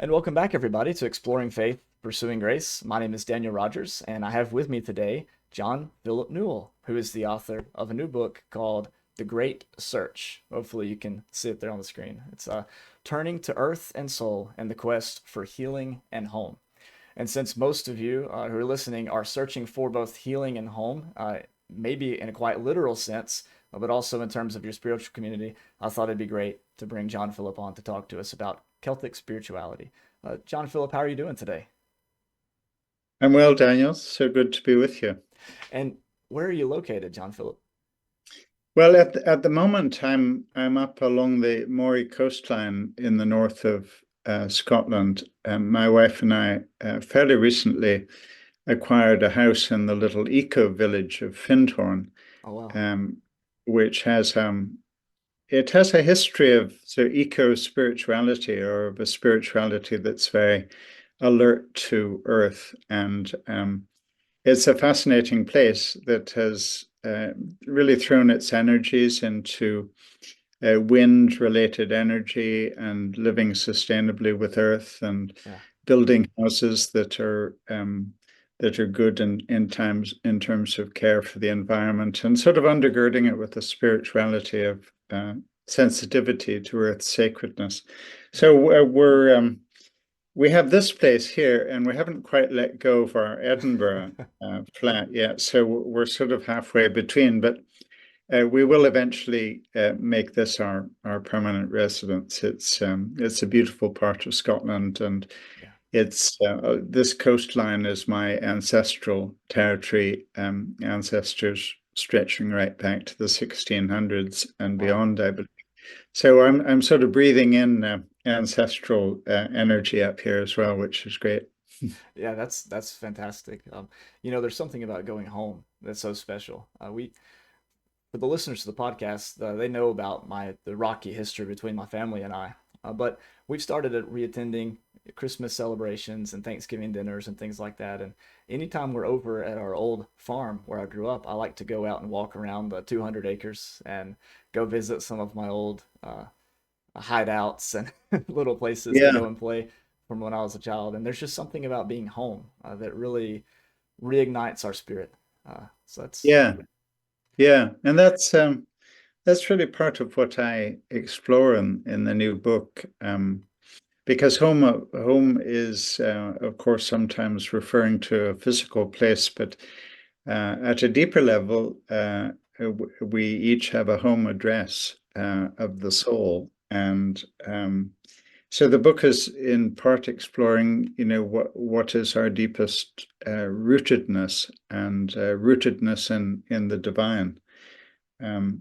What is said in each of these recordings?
And welcome back, everybody, to Exploring Faith, Pursuing Grace. My name is Daniel Rogers, and I have with me today John Philip Newell, who is the author of a new book called The Great Search. Hopefully, you can see it there on the screen. It's Turning to Earth and Soul and the Quest for Healing and Home. And since most of you who are listening are searching for both healing and home, maybe in a quite literal sense, but also in terms of your spiritual community, I thought it'd be great to bring John Philip on to talk to us about Celtic spirituality. John Philip, how are you doing today? I'm well, Daniel. So good to be with you. And where are you located, John Philip? Well, at the moment, I'm up along the Moray coastline in the north of Scotland. My wife and I fairly recently acquired a house in the little eco village of Findhorn, Oh, wow. um, which has it has a history of eco spirituality, or of a spirituality that's very alert to earth, and it's a fascinating place that has really thrown its energies into wind-related energy and living sustainably with earth, and Yeah. building houses that are good in terms of care for the environment, and sort of undergirding it with the spirituality of sensitivity to earth's sacredness. So we have this place here, and we haven't quite let go of our Edinburgh flat yet. So we're sort of halfway between, but we will eventually make this our permanent residence. It's a beautiful part of Scotland, and Yeah. it's this coastline is my ancestral territory, ancestors stretching right back to the 1600s and Wow. beyond, I believe. So I'm sort of breathing in ancestral energy up here as well, which is great. Yeah, that's fantastic. There's something about going home that's so special. We For the listeners to the podcast, they know about the rocky history between my family and I. But we've started at reattending Christmas celebrations and Thanksgiving dinners and things like that. And anytime we're over at our old farm where I grew up, I like to go out and walk around the 200 acres and go visit some of my old hideouts and little places to Yeah, go and play from when I was a child. And there's just something about being home that really reignites our spirit. So that's yeah, yeah, and that's really part of what I explore in the new book. Because home is, of course, sometimes referring to a physical place, but at a deeper level, we each have a home address of the soul, and so the book is in part exploring, what is our deepest rootedness, and rootedness in the divine.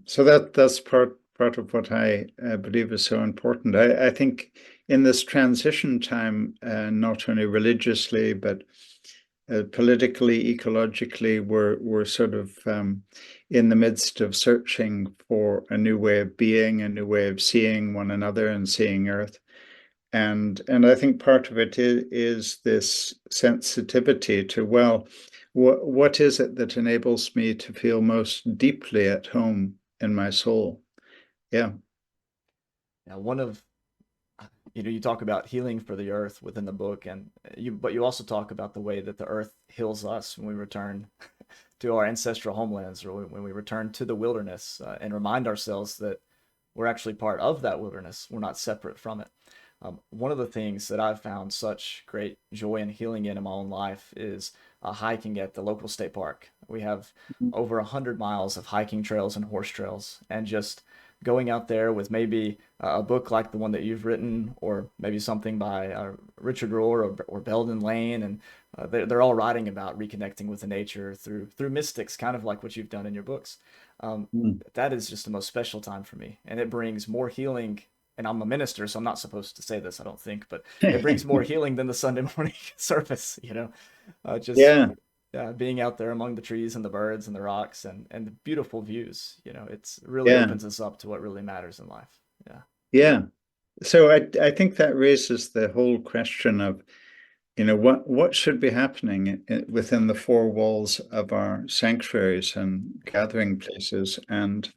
So that's part of what I believe is so important. I think in this transition time, not only religiously but politically, ecologically, we're sort of in the midst of searching for a new way of being, a new way of seeing one another and seeing Earth. And I think part of it is this sensitivity to, well, what is it that enables me to feel most deeply at home in my soul? Yeah. one of you talk about healing for the earth within the book, but you also talk about the way that the earth heals us when we return to our ancestral homelands, or when we return to the wilderness, and remind ourselves that we're actually part of that wilderness. We're not separate from it. One of the things that I've found such great joy and healing in my own life is hiking at the local state park. We have over 100 miles of hiking trails and horse trails, and just going out there with maybe a book like the one that you've written, or maybe something by Richard Rohr, or Belden Lane, and they're all writing about reconnecting with the nature through mystics, kind of like what you've done in your books. Um, Mm. that is just the most special time for me, and it brings more healing. And I'm a minister, so I'm not supposed to say this, I don't think, but it brings more healing than the Sunday morning service, just Yeah, being out there among the trees and the birds and the rocks and the beautiful views. It's really yeah, opens us up to what really matters in life. Yeah. yeah. So I think that raises the whole question of, what should be happening within the four walls of our sanctuaries and gathering places. And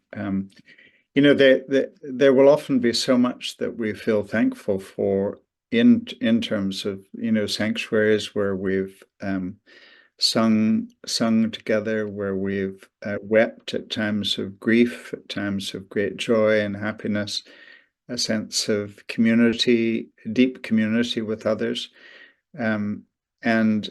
there will often be so much that we feel thankful for in terms of, sanctuaries where we've sung together, where we've wept at times of grief, at times of great joy and happiness, a sense of community, deep community with others. Um, and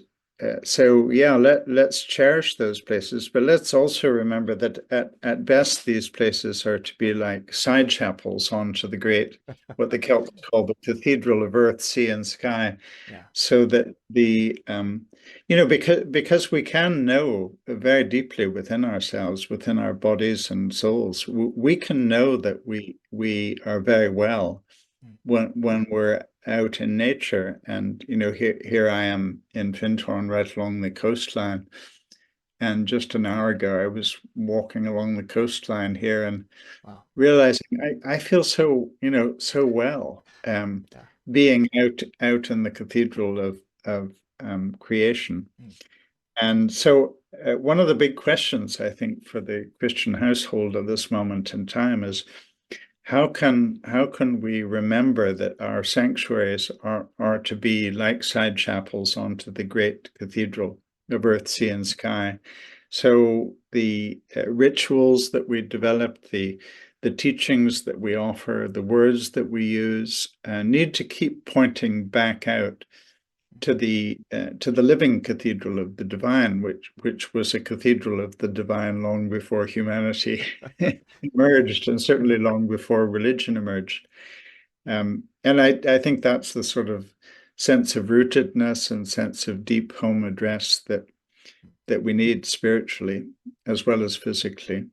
so, yeah, let's cherish those places, but let's also remember that at best, these places are to be like side chapels onto the great, what the Celts call the cathedral of earth, sea, and sky, Yeah. so that because we can know very deeply within ourselves, within our bodies and souls, we can know that we are very well Mm. when we're out in nature. And here I am in Findhorn, right along the coastline. And just an hour ago, I was walking along the coastline here and Wow. realizing I feel so, so well, Yeah. being out in the cathedral of creation. Mm. And so one of the big questions, I think, for the Christian household at this moment in time is how can we remember that our sanctuaries are to be like side chapels onto the great cathedral of earth, sea, and sky? So the rituals that we develop, the teachings that we offer, the words that we use need to keep pointing back out to the living cathedral of the divine, which was a cathedral of the divine long before humanity emerged, and certainly long before religion emerged. And I think that's the sort of sense of rootedness and sense of deep home address that we need spiritually as well as physically.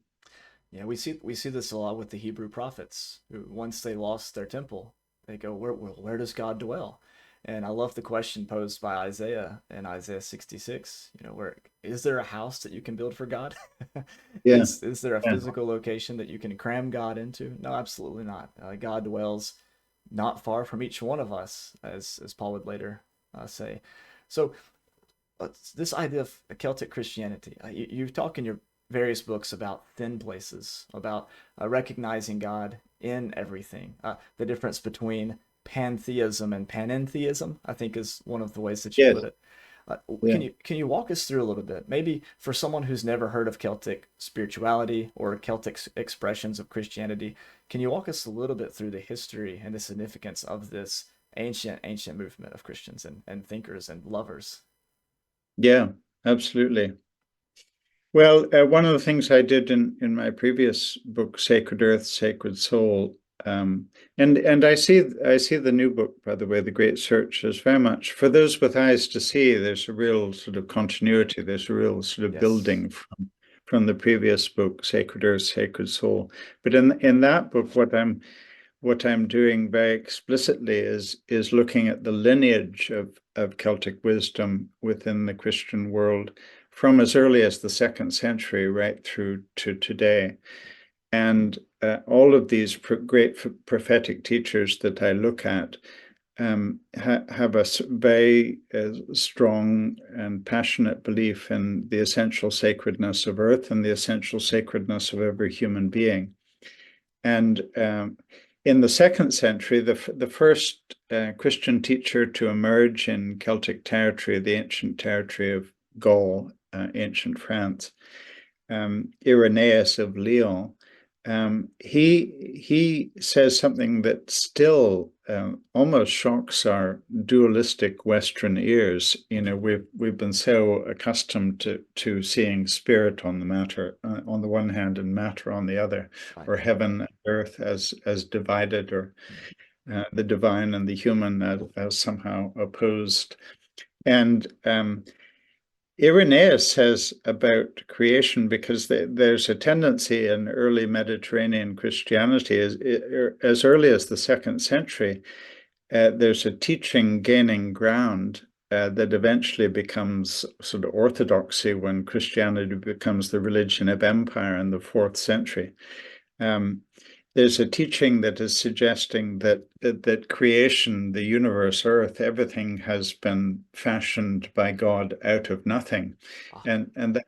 Yeah, we see this a lot with the Hebrew prophets, who once they lost their temple, they go, where does God dwell? And I love the question posed by Isaiah in Isaiah 66. Where is there a house that you can build for God? Yeah, Is there a yeah, physical location that you can cram God into? No, absolutely not. God dwells not far from each one of us, as Paul would later say. So this idea of Celtic Christianity. You talk in your various books about thin places, about recognizing God in everything. The difference between pantheism and panentheism, I think, is one of the ways that you yes, put it. yeah. Can you walk us through a little bit? Maybe for someone who's never heard of Celtic spirituality or Celtic expressions of Christianity, can you walk us a little bit through the history and the significance of this ancient movement of Christians and thinkers and lovers? Yeah, absolutely. Well, one of the things I did in my previous book, Sacred Earth, Sacred Soul, and I see the new book, by the way, The Great Search, is very much for those with eyes to see. There's a real sort of continuity. There's a real sort of Yes. building from the previous book, Sacred Earth, Sacred Soul. But in that book, what I'm doing very explicitly is looking at the lineage of Celtic wisdom within the Christian world from as early as the second century right through to today. And all of these great prophetic teachers that I look at have a very strong and passionate belief in the essential sacredness of earth and the essential sacredness of every human being. And in the second century, the first Christian teacher to emerge in Celtic territory, the ancient territory of Gaul, ancient France, Irenaeus of Lyon, he says something that still almost shocks our dualistic Western ears. We've been so accustomed to seeing spirit on the matter on the one hand and matter on the other, Right. or heaven and earth as divided, or Mm. the divine and the human as somehow opposed. And Irenaeus says about creation, because there's a tendency in early Mediterranean Christianity, as early as the second century, there's a teaching gaining ground that eventually becomes sort of orthodoxy when Christianity becomes the religion of empire in the fourth century. Um, there's a teaching that is suggesting that creation, the universe, earth, everything has been fashioned by God out of nothing, Ah, and that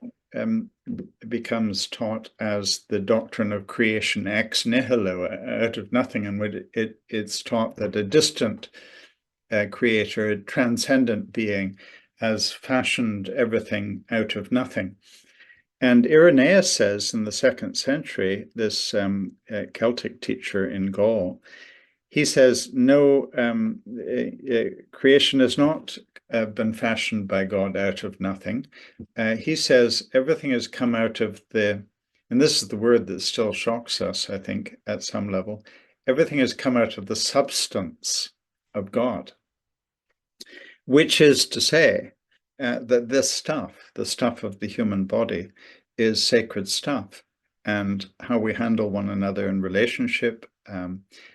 becomes taught as the doctrine of creation ex nihilo, out of nothing, and it's taught that a distant creator, a transcendent being, has fashioned everything out of nothing. And Irenaeus says in the 2nd century, this Celtic teacher in Gaul, he says, no, creation has not been fashioned by God out of nothing. He says everything has come out of and this is the word that still shocks us, I think, at some level. Everything has come out of the substance of God, which is to say that this stuff, the stuff of the human body, is sacred stuff. And how we handle one another in relationship,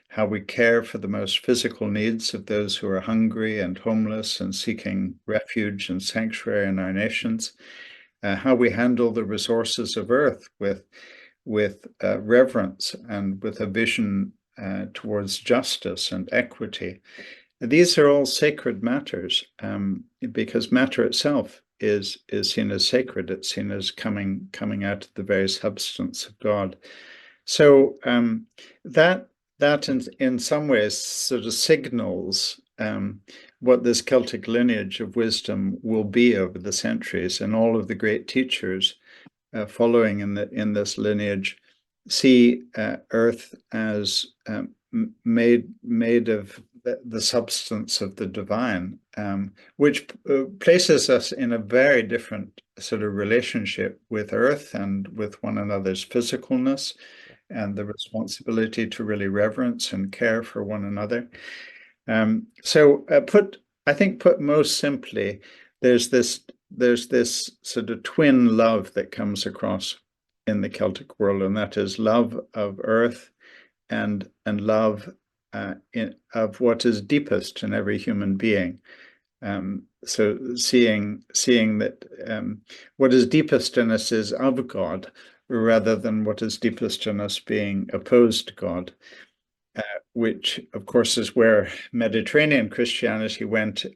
how we care for the most physical needs of those who are hungry and homeless and seeking refuge and sanctuary in our nations, how we handle the resources of earth with reverence and with a vision towards justice and equity. These are all sacred matters, because matter itself is seen as sacred. It's seen as coming out of the very substance of God. So that in some ways sort of signals what this Celtic lineage of wisdom will be over the centuries, and all of the great teachers following in this lineage see Earth as made of the substance of the divine, which places us in a very different sort of relationship with Earth and with one another's physicalness, Yeah. and the responsibility to really reverence and care for one another. So I think put most simply, there's this sort of twin love that comes across in the Celtic world, and that is love of earth and love of what is deepest in every human being. So seeing that what is deepest in us is of God, rather than what is deepest in us being opposed to God, which of course is where Mediterranean Christianity went,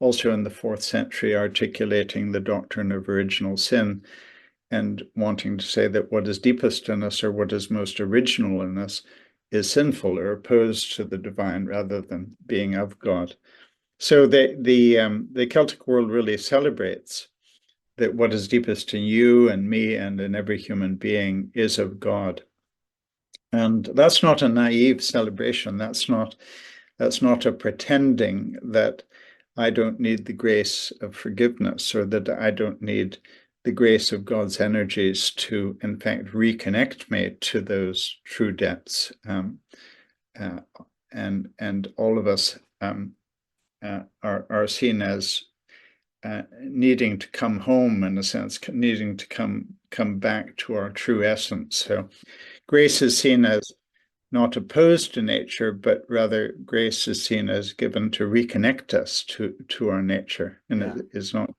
also in the 4th century, articulating the doctrine of original sin and wanting to say that what is deepest in us, or what is most original in us, is sinful or opposed to the divine rather than being of God. So the Celtic world really celebrates that what is deepest in you and me and in every human being is of God. And that's not a naive celebration. That's not a pretending that I don't need the grace of forgiveness, or that I don't need the grace of God's energies to, in fact, reconnect me to those true depths. Uh, and all of us are seen as needing to come home, in a sense, needing to come back to our true essence. So grace is seen as not opposed to nature, but rather grace is seen as given to reconnect us to our nature, and Yeah. it is not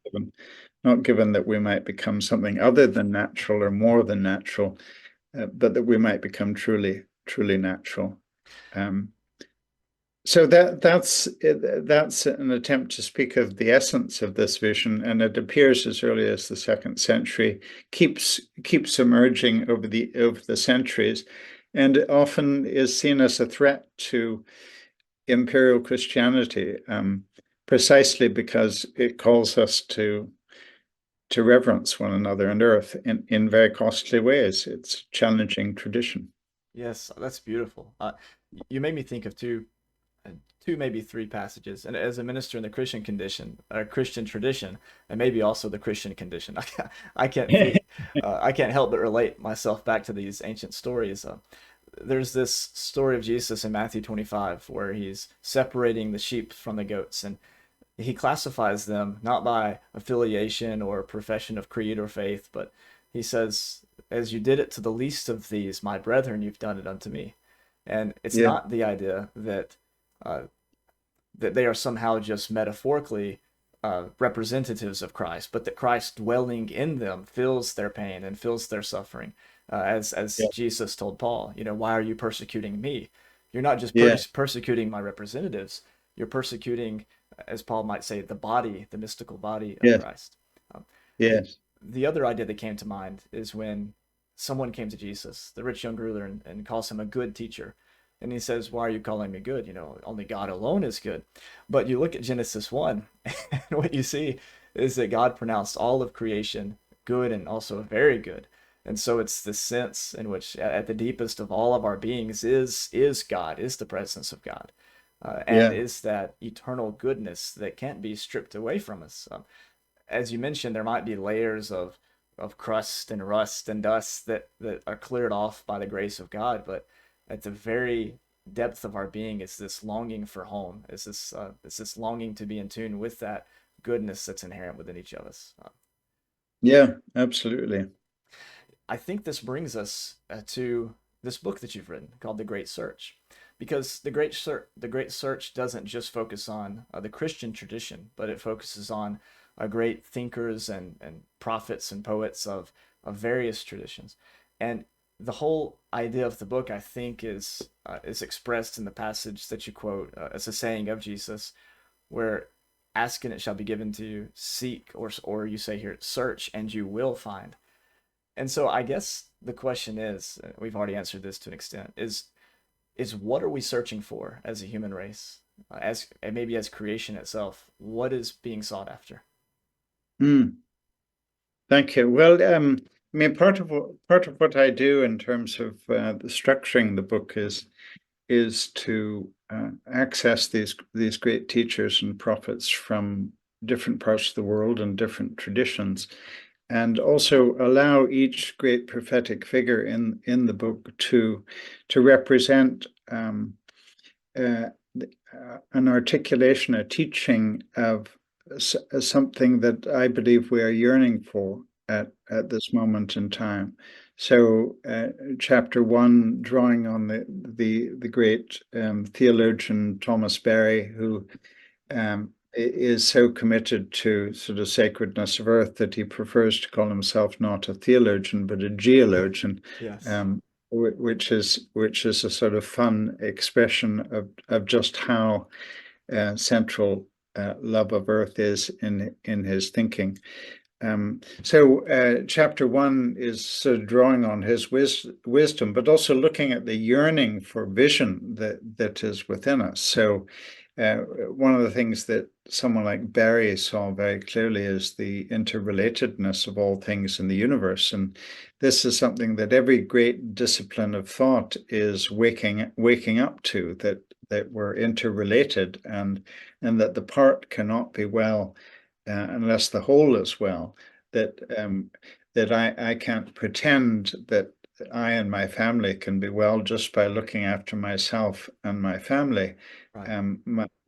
given that we might become something other than natural or more than natural, but that we might become truly natural. Um, so that's an attempt to speak of the essence of this vision, and it appears as early as the 2nd century, keeps emerging over the centuries, and often is seen as a threat to imperial Christianity, precisely because it calls us to reverence one another on earth in very costly ways. It's challenging tradition. Yes, that's beautiful. You made me think of two, maybe three passages. And as a minister in the Christian condition, or Christian tradition, and maybe also the Christian condition, I can't help but relate myself back to these ancient stories. There's this story of Jesus in Matthew 25 where he's separating the sheep from the goats, and he classifies them not by affiliation or profession of creed or faith, but he says, "As you did it to the least of these, my brethren, you've done it unto me." And it's Yeah, not the idea uh, that they are somehow just metaphorically representatives of Christ, but that Christ dwelling in them feels their pain and feels their suffering. As yeah, Jesus told Paul, why are you persecuting me? You're not just yeah, persecuting my representatives. You're persecuting, as Paul might say, the body, the mystical body of yes, Christ. Um, the yes, the other idea that came to mind is when someone came to Jesus, the rich young ruler, and calls him a good teacher. And he says, "Why are you calling me good? Only God alone is good." But you look at Genesis 1, and what you see is that God pronounced all of creation good and also very good. And so it's the sense in which at the deepest of all of our beings is God, is the presence of God. And Yeah, is that eternal goodness that can't be stripped away from us. As you mentioned, there might be layers of crust and rust and dust that are cleared off by the grace of God, but at the very depth of our being is this longing for home, is this longing to be in tune with that goodness that's inherent within each of us. yeah, absolutely. I think this brings us to this book that you've written called The Great Search, because the Great Search doesn't just focus on the Christian tradition, but it focuses on great thinkers and prophets and poets of various traditions, and the whole idea of the book, I think, is expressed in the passage that you quote as a saying of Jesus, where ask and it shall be given to you, seek, or you say here, search and you will find. And so I guess the question is, we've already answered this to an extent, is what are we searching for as a human race, as and maybe as creation itself? What is being sought after? Mm, thank you. Well, I mean, part of what I do in terms of the structuring the book is to access these great teachers and prophets from different parts of the world and different traditions, and also allow each great prophetic figure in the book to represent uh, an articulation, a teaching of something that I believe we are yearning for at this moment in time. So, chapter one, drawing on the great theologian Thomas Berry, who is so committed to sort of sacredness of earth that he prefers to call himself not a theologian but a geologian, Yes. um, which is a sort of fun expression of just how central love of earth is in his thinking. So chapter one is sort of drawing on his wisdom, but also looking at the yearning for vision that is within us. So one of the things that someone like Barry saw very clearly is the interrelatedness of all things in the universe. And this is something that every great discipline of thought is waking up to, that we're interrelated, and that the part cannot be well unless the whole is well. That that I can't pretend that I and my family can be well just by looking after myself and my family. Right.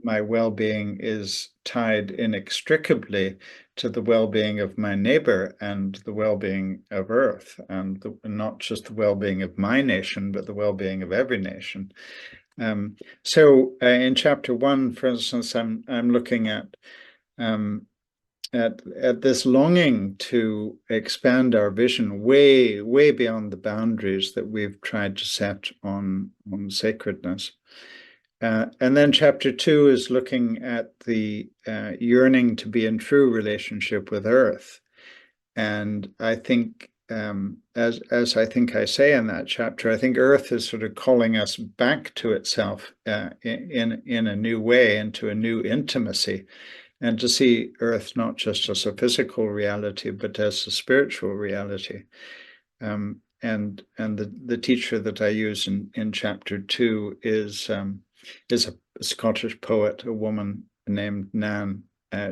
My well-being is tied inextricably to the well-being of my neighbor and the well-being of Earth, and not just the well-being of my nation, but the well-being of every nation. So in chapter one, for instance, I'm looking um, at this longing to expand our vision way beyond the boundaries that we've tried to set on sacredness. And then chapter two is looking at the yearning to be in true relationship with Earth. And I think, as I think I say in that chapter, I think Earth is sort of calling us back to itself in a new way, into a new intimacy, and to see Earth not just as a physical reality, but as a spiritual reality. And the teacher that I use in chapter two is a Scottish poet, a woman named Nan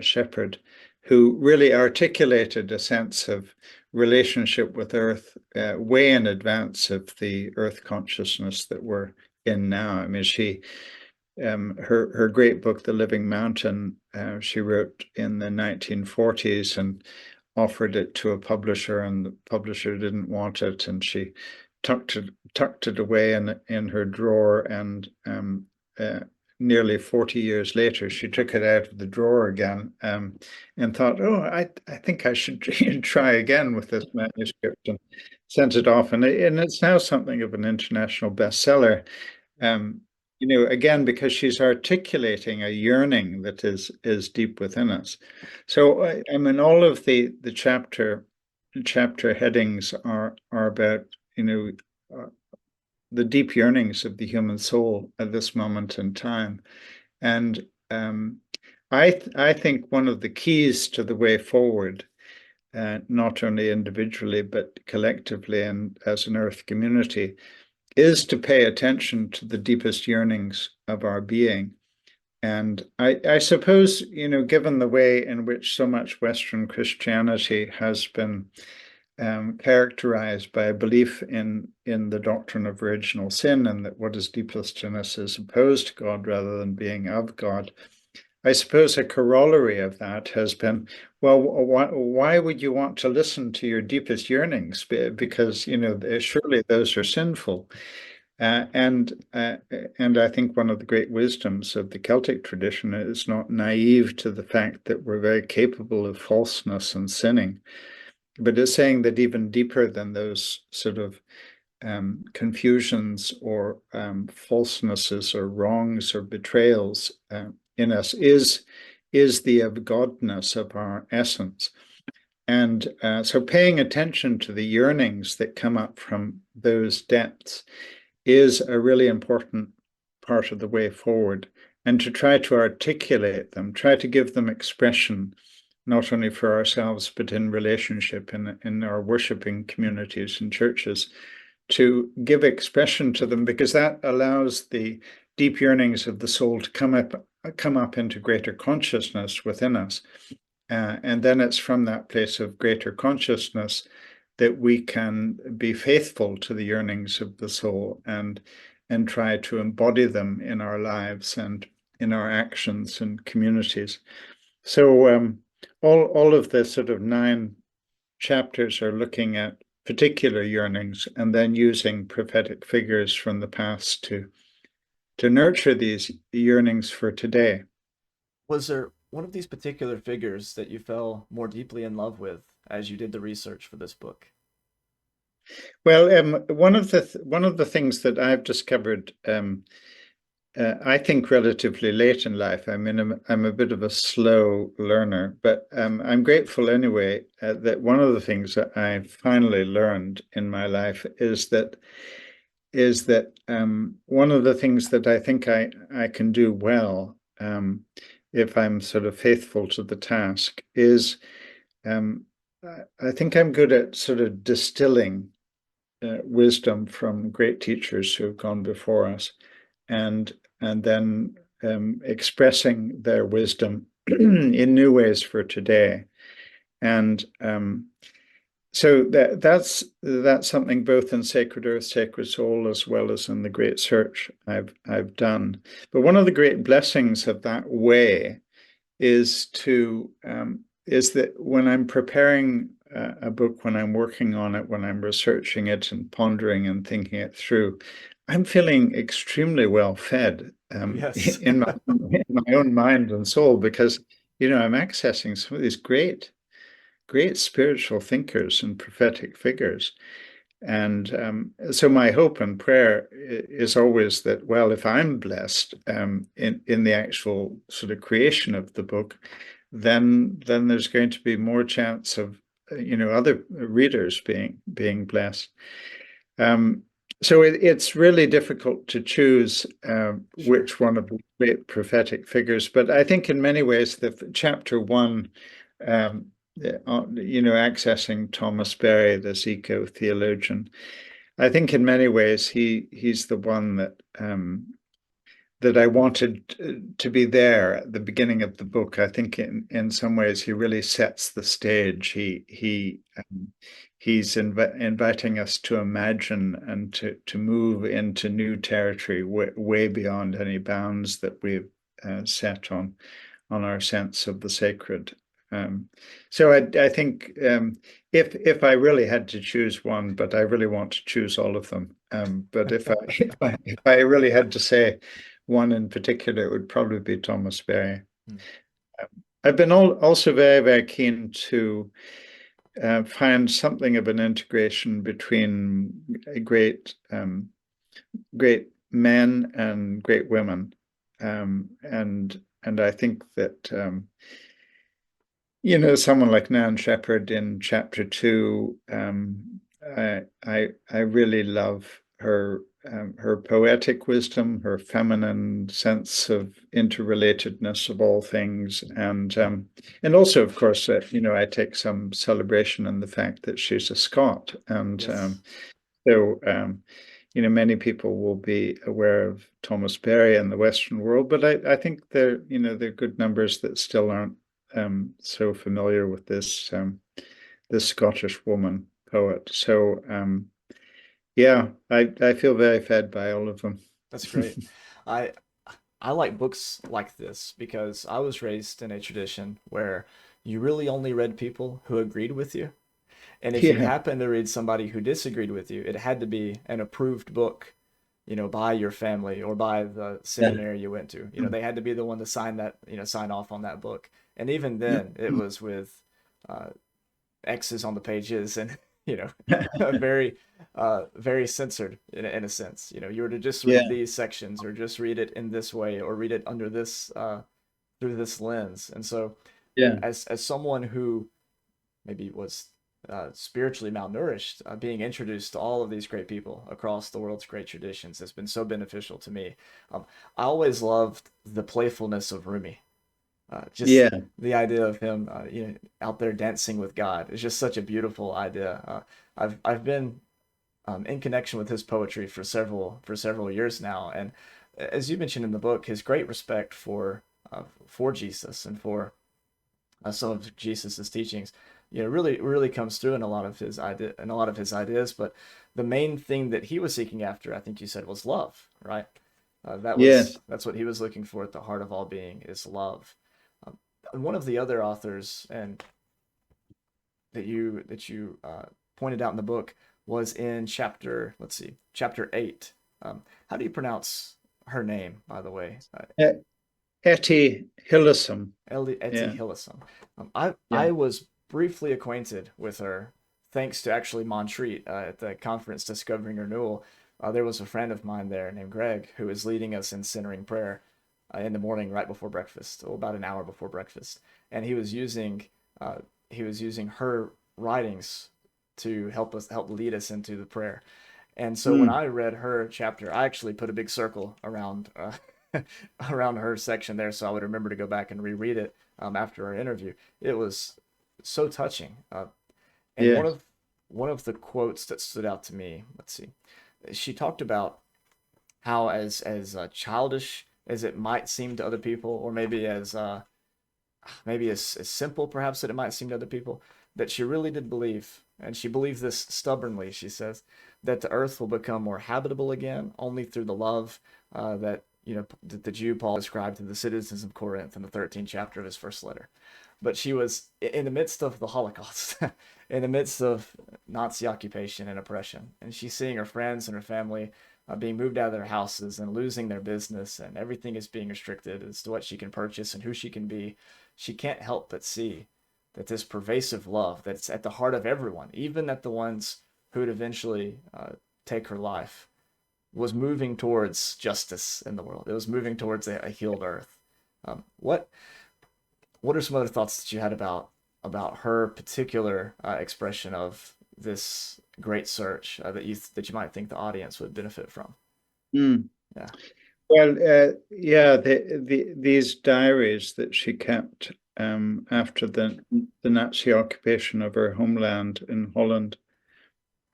Shepherd, who really articulated a sense of relationship with Earth way in advance of the Earth consciousness that we're in now. I mean, her great book, The Living Mountain, she wrote in the 1940s and offered it to a publisher, and the publisher didn't want it, and she tucked it away in her drawer, and uh, nearly 40 years later, she took it out of the drawer again, and thought, oh, I think I should try again with this manuscript, and sent it off, and it's now something of an international bestseller. Yeah. Um, again, because she's articulating a yearning that is deep within us. So I mean, all of the chapter headings are about, uh, the deep yearnings of the human soul at this moment in time. And I think one of the keys to the way forward, not only individually but collectively and as an Earth community, is to pay attention to the deepest yearnings of our being. And I suppose, given the way in which so much Western Christianity has been characterized by a belief in the doctrine of original sin and that what is deepest in us is opposed to God rather than being of God. I suppose a corollary of that has been, well, why would you want to listen to your deepest yearnings? Because, surely those are sinful. Uh, and uh, and I think one of the great wisdoms of the Celtic tradition is not naive to the fact that we're very capable of falseness and sinning, but it's saying that even deeper than those sort of confusions or falsenesses or wrongs or betrayals in us is the of Godness of our essence. And so paying attention to the yearnings that come up from those depths is a really important part of the way forward. And to try to articulate them, try to give them expression, not only for ourselves, but in relationship in our worshiping communities and churches, to give expression to them, because that allows the deep yearnings of the soul to come up into greater consciousness within us. And then it's from that place of greater consciousness that we can be faithful to the yearnings of the soul and try to embody them in our lives and in our actions and communities. So all of the sort of 9 chapters are looking at particular yearnings and then using prophetic figures from the past to nurture these yearnings for today. Was there one of these particular figures that you fell more deeply in love with as you did the research for this book? Well, one of the things that I've discovered, I think relatively late in life. I mean, I'm a bit of a slow learner, but I'm grateful anyway that one of the things that I finally learned in my life is that one of the things that I think I can do well, if I'm sort of faithful to the task, is um, I think I'm good at sort of distilling wisdom from great teachers who have gone before us, and then expressing their wisdom in new ways for today. And so that's something both in Sacred Earth, Sacred Soul, as well as in the Great Search I've done. But one of the great blessings of that way is that when I'm preparing a book, when I'm working on it, when I'm researching it and pondering and thinking it through, I'm feeling extremely well fed Yes. in my own mind and soul because I'm accessing some of these great spiritual thinkers and prophetic figures. And so my hope and prayer is always that, well, if I'm blessed in the actual sort of creation of the book, then there's going to be more chance of other readers being blessed. Um, so it's really difficult to choose Sure. which one of the great prophetic figures, but I think in many ways the chapter 1, accessing Thomas Berry, this eco-theologian, I think in many ways he's the one that I wanted to be there at the beginning of the book. I think in some ways he really sets the stage. He's inviting us to imagine and to move into new territory way beyond any bounds that we've set on our sense of the sacred. So I think if I really had to choose one, but I really want to choose all of them. But if I really had to say one in particular, it would probably be Thomas Berry. Hmm. I've been also very, very keen to find something of an integration between great men and great women, and I think that someone like Nan Shepherd in chapter 2, I really love her her poetic wisdom, her feminine sense of interrelatedness of all things, and also, of course, I take some celebration in the fact that she's a Scot, and Yes. so many people will be aware of Thomas Berry in the Western world, but I think there are good numbers that still aren't so familiar with this Scottish woman poet. So yeah, I feel very fed by all of them. That's great. I I like books like this because I was raised in a tradition where you really only read people who agreed with you. And if you Yeah, happen to read somebody who disagreed with you, it had to be an approved book, by your family or by the yeah, seminary you went to. They had to be the one to sign that, sign off on that book. And even then, it was with uh, X's on the pages and, you know, very, very censored in a sense. You were to just read yeah, these sections or just read it in this way or read it under this, through this lens. And so, yeah, as someone who maybe was spiritually malnourished, being introduced to all of these great people across the world's great traditions has been so beneficial to me. Um, I always loved the playfulness of Rumi. Just yeah, the idea of him, out there dancing with God is just such a beautiful idea. I've been in connection with his poetry for several years now, and as you mentioned in the book, his great respect for Jesus and for some of Jesus's teachings, really comes through in a lot of his ideas. But the main thing that he was seeking after, I think you said, was love, right? yes, That's what he was looking for at the heart of all being is love. Um, and one of the other authors and that you pointed out in the book was in chapter 8. How do you pronounce her name, by the way? Etty Hillesum. Etty Yeah, Hillesum. I yeah. I was briefly acquainted with her thanks to actually Montreat at the conference Discovering Renewal. There was a friend of mine there named Greg who was leading us in centering prayer in the morning right before breakfast, or about an hour before breakfast, and uh, he was using her writings to help lead us into the prayer. And so when Mm, I read her chapter, I actually put a big circle around around her section there, so I would remember to go back and reread it after our interview. It was so touching, and yeah. one of the quotes that stood out to me. Let's see, she talked about how as childish as it might seem to other people, or maybe as simple perhaps that it might seem to other people, that she really did believe, and she believed this stubbornly, she says, that the earth will become more habitable again only through the love that that the Jew Paul described to the citizens of Corinth in the 13th chapter of his first letter. But she was in the midst of the Holocaust, in the midst of Nazi occupation and oppression, and she's seeing her friends and her family being moved out of their houses and losing their business, and everything is being restricted as to what she can purchase and who she can be. She can't help but see that this pervasive love that's at the heart of everyone, even at the ones who would eventually take her life, was moving towards justice in the world. It was moving towards a healed earth. What are some other thoughts that you had about her particular expression of this great search that you might think the audience would benefit from? Mm. Yeah. Well, yeah, these diaries that she kept after the Nazi occupation of her homeland in Holland,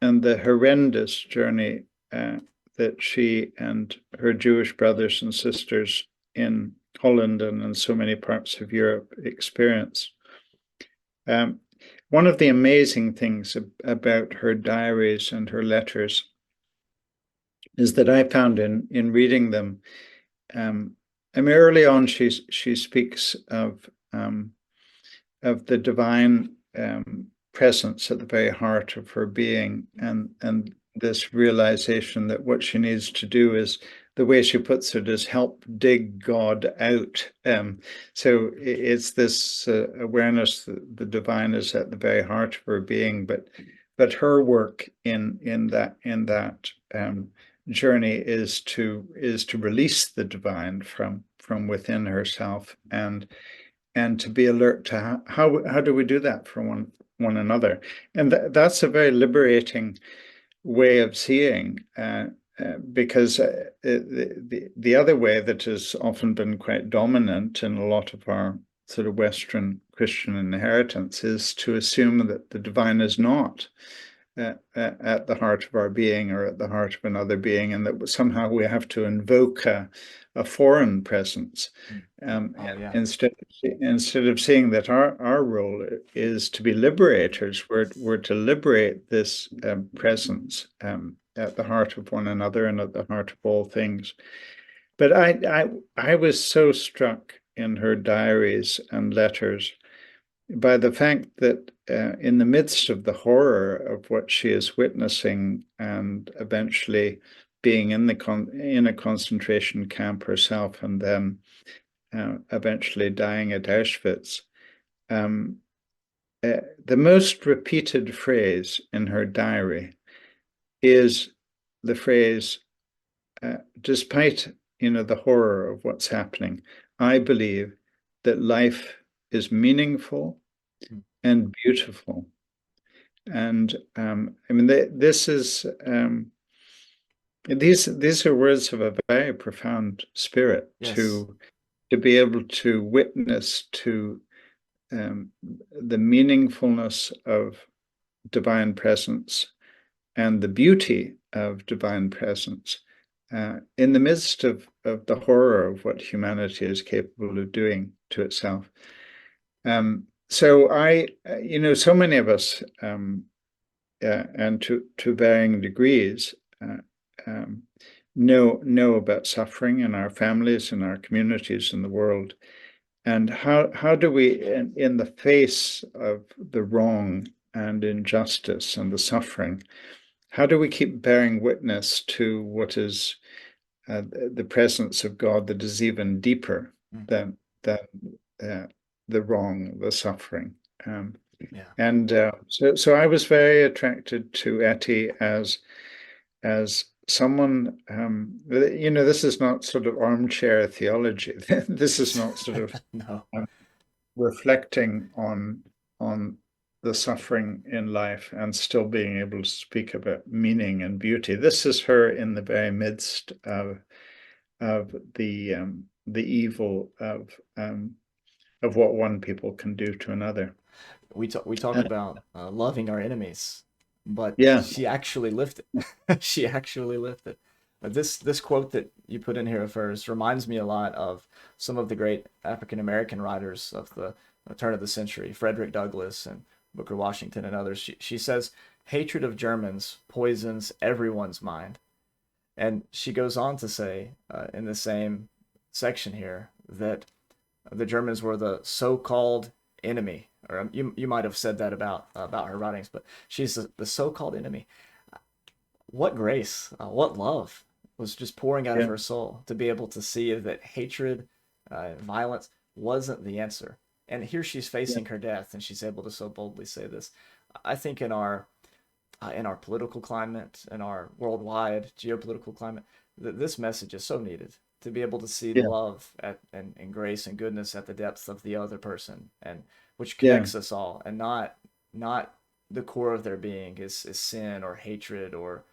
and the horrendous journey that she and her Jewish brothers and sisters in Holland and in so many parts of Europe experienced. Um, One of the amazing things about her diaries and her letters is that I found in reading them. I mean, early on, she speaks of the divine presence at the very heart of her being, and this realization that what she needs to do is, the way she puts it, is help dig God out. So it's this awareness that the divine is at the very heart of her being, but her work in that journey is to release the divine from within herself, and to be alert to how do we do that for one another. And that's a very liberating way of seeing because the other way that has often been quite dominant in a lot of our sort of Western Christian inheritance is to assume that the divine is not at the heart of our being or at the heart of another being, and that somehow we have to invoke a foreign presence Mm. Oh yeah. instead of seeing that our role is to be liberators. We're to liberate this presence at the heart of one another and at the heart of all things. But I was so struck in her diaries and letters by the fact that in the midst of the horror of what she is witnessing and eventually being in a concentration camp herself and then eventually dying at Auschwitz, um, the most repeated phrase in her diary is the phrase, despite the horror of what's happening, I believe that life is meaningful Mm. and beautiful. And I mean, this is these are words of a very profound spirit Yes. to be able to witness to the meaningfulness of divine presence and the beauty of divine presence in the midst of the horror of what humanity is capable of doing to itself. So so many of us, and to varying degrees, um, know about suffering in our families, in our communities, in the world, and how do we, in the face of the wrong and injustice and the suffering, how do we keep bearing witness to what is the presence of God that is even deeper Mm. than uh, the wrong, the suffering? Um, Yeah. and so I was very attracted to Etty as someone, this is not sort of armchair theology. This is not sort of No. um, reflecting on the suffering in life and still being able to speak about meaning and beauty. This is her in the very midst of the evil of what one people can do to another. We talk And about loving our enemies, but yeah, she actually lived it. She actually lived it. This quote that you put in here of hers reminds me a lot of some of the great African American writers of the turn of the century, Frederick Douglass and Booker Washington and others. She says, "Hatred of Germans poisons everyone's mind." And she goes on to say in the same section here that the Germans were the so-called enemy, or you might have said that about her writings, but she's the so-called enemy. What grace, what love was just pouring out of yeah, her soul to be able to see that hatred, violence wasn't the answer. And here she's yeah, facing her death, and she's able to so boldly say this. I think in our political climate, in our worldwide geopolitical climate, this message is so needed to be able to see yeah, love and grace and goodness at the depths of the other person, and which yeah, connects us all, and not the core of their being is sin or hatred or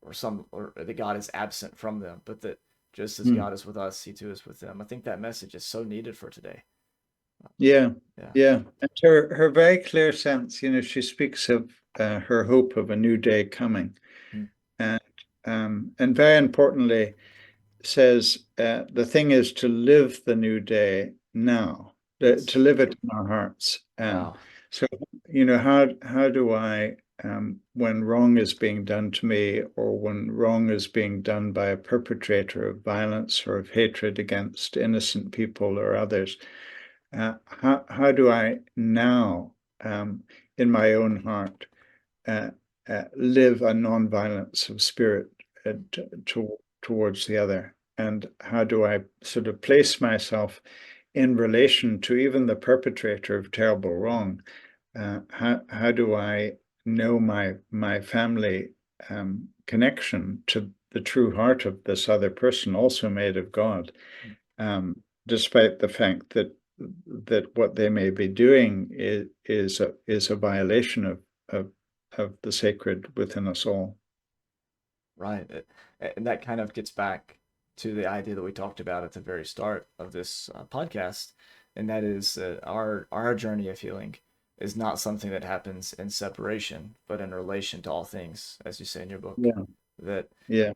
that God is absent from them, but that just as mm, God is with us, He too is with them. I think that message is so needed for today. yeah, Yeah. yeah. And her very clear sense, she speaks of her hope of a new day coming, Mm. and and very importantly says the thing is to live the new day now, to Yes. live it in our hearts. Wow. So, how do I, when wrong is being done to me, or when wrong is being done by a perpetrator of violence or of hatred against innocent people or others, how do I now, in my own heart, uh, live a non-violence of spirit towards the other? And how do I sort of place myself in relation to even the perpetrator of terrible wrong? How do I know my family connection to the true heart of this other person, also made of God, despite the fact that what they may be doing is a violation of of the sacred within us all. Right. And that kind of gets back to the idea that we talked about at the very start of this podcast, and that is our journey of healing is not something that happens in separation, but in relation to all things, as you say in your book. Yeah. That Yeah.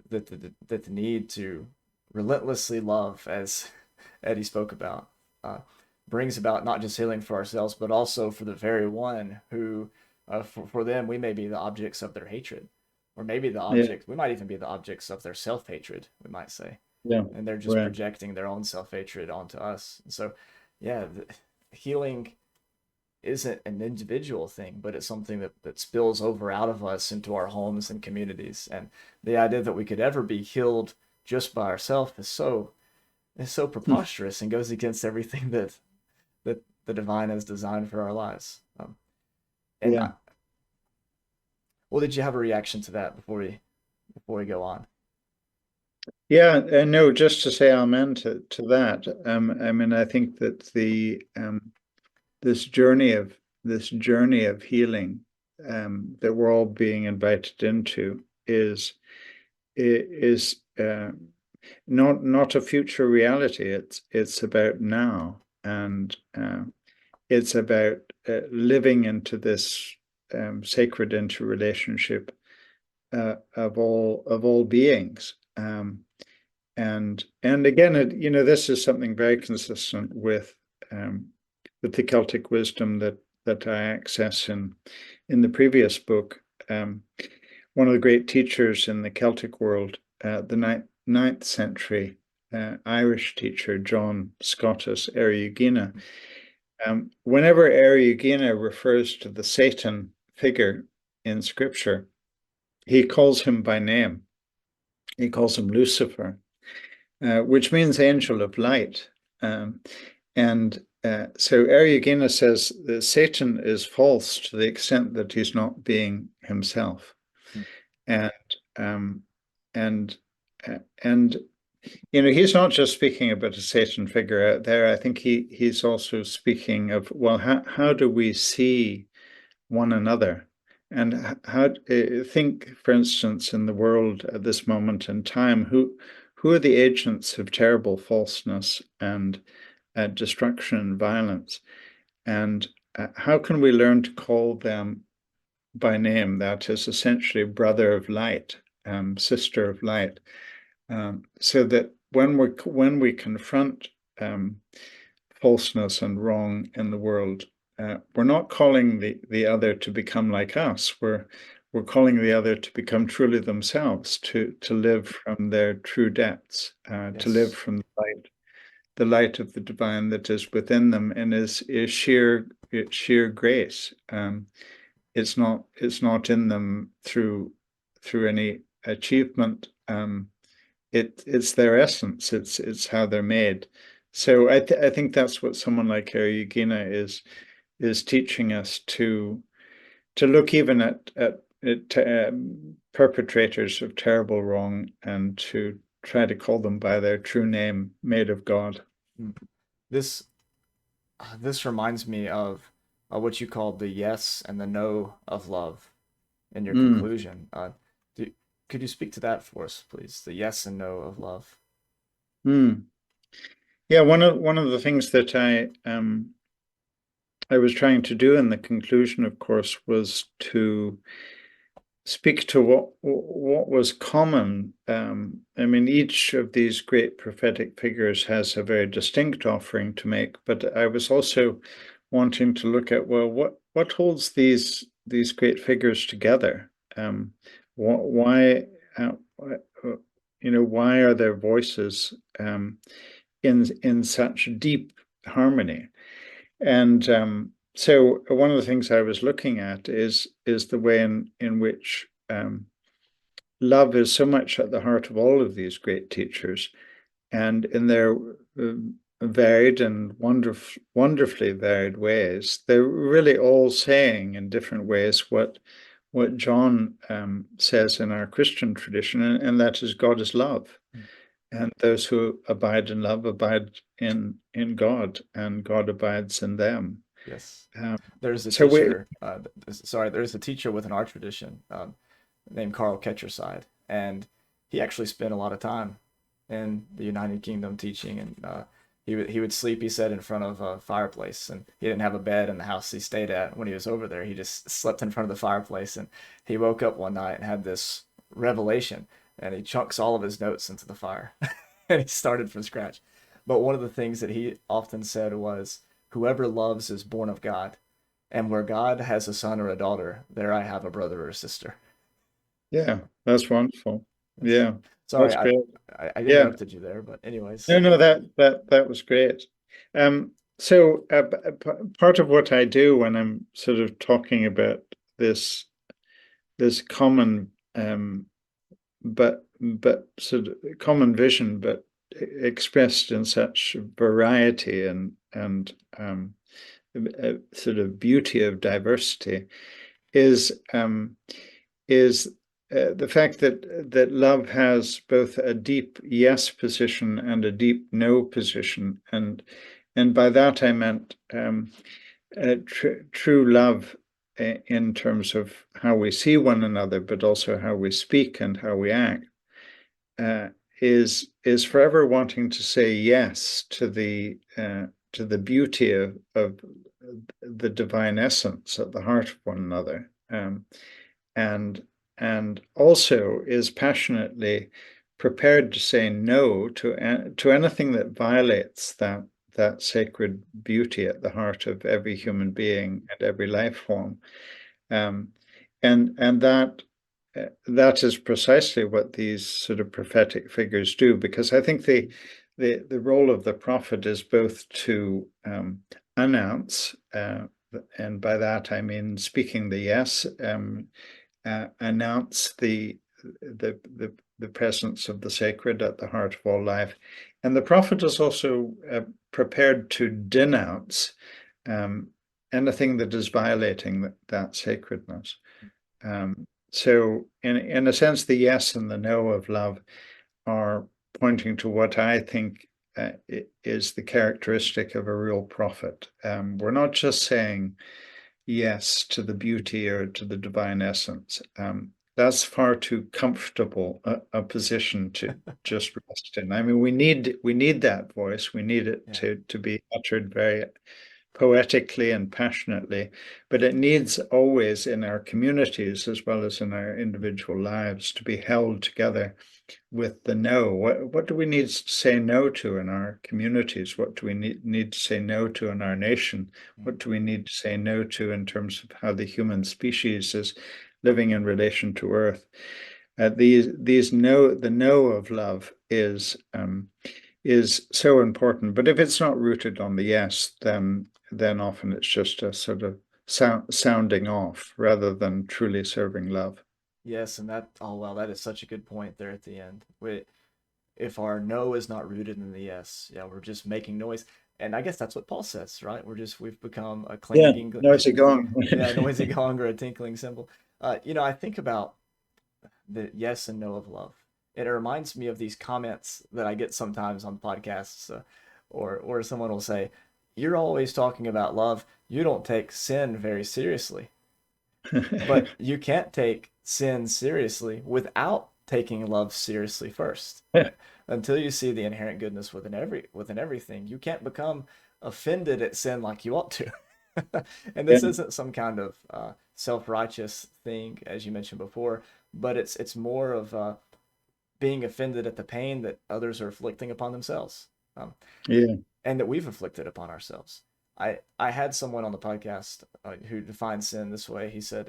that the need to relentlessly love, as Eddie spoke about, uh, brings about not just healing for ourselves, but also for the very one who, for them, we may be the objects of their hatred, or maybe Yeah. we might even be the objects of their self hatred, we might say, Yeah. and they're just Right. projecting their own self hatred onto us. So, yeah, healing isn't an individual thing, but it's something that spills over out of us into our homes and communities. And the idea that we could ever be healed just by ourselves is so preposterous and goes against everything that the divine has designed for our lives. And Yeah. well, did you have a reaction to that before we go on? Yeah, no, just to say amen to that. I mean, I think that the this journey of healing that we're all being invited into is not a future reality. It's about now, and it's about living into this sacred interrelationship of all beings. And again, this is something very consistent with the Celtic wisdom that I access in the previous book. One of the great teachers in the Celtic world, the ninth century Irish teacher, John Scotus Eriugena. Whenever Eriugena refers to the Satan figure in Scripture, he calls him by name. He calls him Lucifer, which means angel of light. And so Eriugena says that Satan is false to the extent that he's not being himself. Hmm. And um, and and he's not just speaking about a Satan figure out there. I think he's also speaking of, well, how do we see one another? And how think, for instance, in the world at this moment in time, who are the agents of terrible falseness and destruction and violence? And how can we learn to call them by name? That is essentially brother of light, sister of light, so that when we confront falseness and wrong in the world, we're not calling the other to become like us. We're calling the other to become truly themselves, to live from their true depths, to live Yes. from the light of the divine that is within them, and is sheer grace. It's not in them through any achievement. It's their essence. It's how they're made. So I think that's what someone like Harry Yugina is teaching us to look even at perpetrators of terrible wrong and to try to call them by their true name, made of God. Hmm. This this reminds me of what you called the yes and the no of love in your Mm. conclusion. Do, could you speak to that for us, please? The yes and no of love. Mm. Yeah, one of the things that I was trying to do in the conclusion, of course, was to speak to what was common. I mean, each of these great prophetic figures has a very distinct offering to make, but I was also wanting to look at, well, what holds these great figures together? Why, why are their voices in such deep harmony? And so one of the things I was looking at is the way in which love is so much at the heart of all of these great teachers, and in their varied and wonderfully varied ways, they're really all saying in different ways what John says in our Christian tradition, and that is God is love. Mm. And those who abide in love abide in God, and God abides in them. Yes. Um, There's a so we, teacher, sorry, there's a teacher within our tradition named Carl Ketcherside. And he actually spent a lot of time in the United Kingdom teaching, and he would sleep, he said, in front of a fireplace, and he didn't have a bed in the house he stayed at when he was over there. He just slept in front of the fireplace, and he woke up one night and had this revelation, and he chunks all of his notes into the fire, and he started from scratch. But one of the things that he often said was, "Whoever loves is born of God, and where God has a son or a daughter, there I have a brother or a sister." Yeah, that's wonderful. Yes. Yeah, Sorry, that's I, great. I Yeah. interrupted you there, but No, anyways. no, that was great. So part of what I do when I'm sort of talking about this common but sort of common vision, but expressed in such variety and sort of beauty of diversity, is the fact that love has both a deep yes position and a deep no position, and by that I meant true love in terms of how we see one another, but also how we speak and how we act, uh, is forever wanting to say yes to the beauty of the divine essence at the heart of one another, and and also is passionately prepared to say no to anything that violates that sacred beauty at the heart of every human being and every life form. Um, and that is precisely what these sort of prophetic figures do, because I think the role of the prophet is both to announce, and by that I mean speaking the yes, announce the presence of the sacred at the heart of all life, and the prophet is also prepared to denounce um, anything that is violating that sacredness. So, in a sense, the yes and the no of love are pointing to what I think is the characteristic of a real prophet. We're not just saying yes to the beauty or to the divine essence. That's far too comfortable a position to just rest in. I mean, we need that voice. We need it Yeah. to be uttered very poetically and passionately, but it needs always in our communities as well as in our individual lives to be held together with the no. What do we need to say no to in our communities? What do we need to say no to in our nation? What do we need to say no to in terms of how the human species is living in relation to Earth? These no, the no of love is so important. But if it's not rooted on the yes, then often it's just a sort of sounding off rather than truly serving love. Yes, and that, oh well, that is such a good point there at the end. If our no is not rooted in the yes, yeah, we're just making noise. And I guess that's what Paul says, right? We've become a Yeah, clinking, noisy gong. yeah, noisy gong or a tinkling cymbal. I think about the yes and no of love. It reminds me of these comments that I get sometimes on podcasts, or someone will say, "You're always talking about love. You don't take sin very seriously." But you can't take sin seriously without taking love seriously first. Until you see the inherent goodness within everything, you can't become offended at sin like you ought to. And Yeah, this isn't some kind of self-righteous thing, as you mentioned before, but it's more of being offended at the pain that others are inflicting upon themselves, um, yeah. and that we've inflicted upon ourselves. I had someone on the podcast who defined sin this way. He said